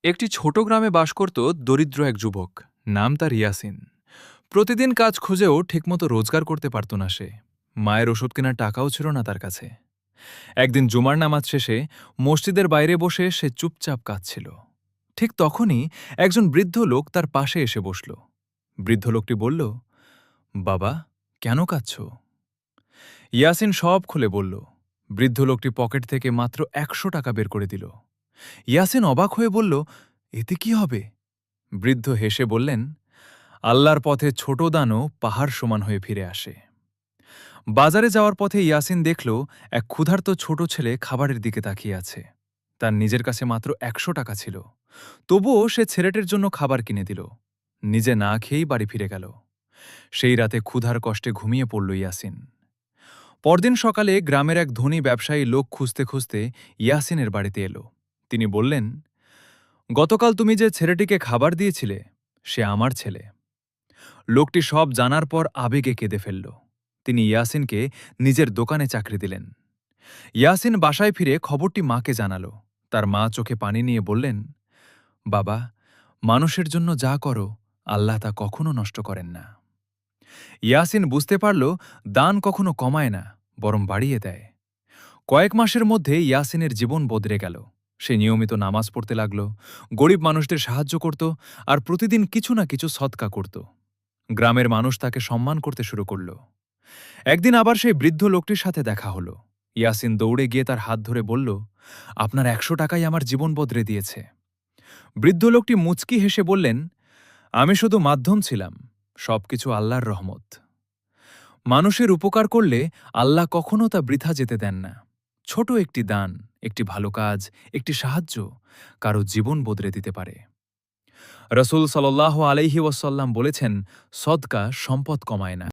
একটি ছোট গ্রামে বাস করত দরিদ্র এক যুবক। নাম তার ইয়াসিন। প্রতিদিন কাজ খুঁজেও ঠিকমতো রোজগার করতে পারত না সে। মায়ের ওষুধ কেনার টাকাও ছিল না তার কাছে। একদিন জুমার নামাজ শেষে মসজিদের বাইরে বসে সে চুপচাপ কাঁদছিল। ঠিক তখনই একজন বৃদ্ধ লোক তার পাশে এসে বসল। বৃদ্ধ লোকটি বলল, বাবা, কেন কাঁদছ? ইয়াসিন সব খুলে বলল। বৃদ্ধ লোকটি পকেট থেকে মাত্র ১০০ টাকা বের করে দিল। ইয়াসিন অবাক হয়ে বলল, এতে কি হবে? বৃদ্ধ হেসে বললেন, আল্লাহর পথে ছোট দানও পাহাড় সমান হয়ে ফিরে আসে। বাজারে যাওয়ার পথে ইয়াসিন দেখল এক ক্ষুধার্ত ছোট ছেলে খাবারের দিকে তাকিয়ে আছে। তার নিজের কাছে মাত্র ১০০ টাকা ছিল। তবুও সে ছেলেটির জন্য খাবার কিনে দিল। নিজে না খেয়েই বাড়ি ফিরে গেল। সেই রাতে ক্ষুধার কষ্টে ঘুমিয়ে পড়ল ইয়াসিন। পরদিন সকালে গ্রামের এক ধনী ব্যবসায়ী লোক খুঁজতে খুঁজতে ইয়াসিনের বাড়িতে এলো। তিনি বললেন, গতকাল তুমি যে ছেলেটিকে খাবার দিয়েছিলে, সে আমার ছেলে। লোকটি সব জানার পর আবেগে কেঁদে ফেলল। তিনি ইয়াসিনকে নিজের দোকানে চাকরি দিলেন। ইয়াসিন বাসায় ফিরে খবরটি মাকে জানাল। তার মা চোখে পানি নিয়ে বললেন, বাবা, মানুষের জন্য যা করো আল্লাহ তা কখনো নষ্ট করেন না। ইয়াসিন বুঝতে পারল, দান কখনো কমায় না, বরং বাড়িয়ে দেয়। কয়েক মাসের মধ্যে ইয়াসিনের জীবন বদলে গেল। সে নিয়মিত নামাজ পড়তে লাগল, গরিব মানুষদের সাহায্য করত, আর প্রতিদিন কিছু না কিছু সদকা করত। গ্রামের মানুষ তাকে সম্মান করতে শুরু করল। একদিন আবার সেই বৃদ্ধ লোকটির সাথে দেখা হল। ইয়াসিন দৌড়ে গিয়ে তার হাত ধরে বলল, আপনার ১০০ টাকাই আমার জীবন বদলে দিয়েছে। বৃদ্ধ লোকটি মুচকি হেসে বললেন, আমি শুধু মাধ্যম ছিলাম, সবকিছু আল্লাহর রহমত। মানুষের উপকার করলে আল্লাহ কখনো তা বৃথা যেতে দেন না। ছোট একটি দান, একটি ভালো কাজ, একটি সাহায্য কারো জীবন বদলে দিতে পারে। রসূল সাল্লাল্লাহু আলাইহি ওয়াসাল্লাম বলেছেন, সদকা সম্পদ কমায় না।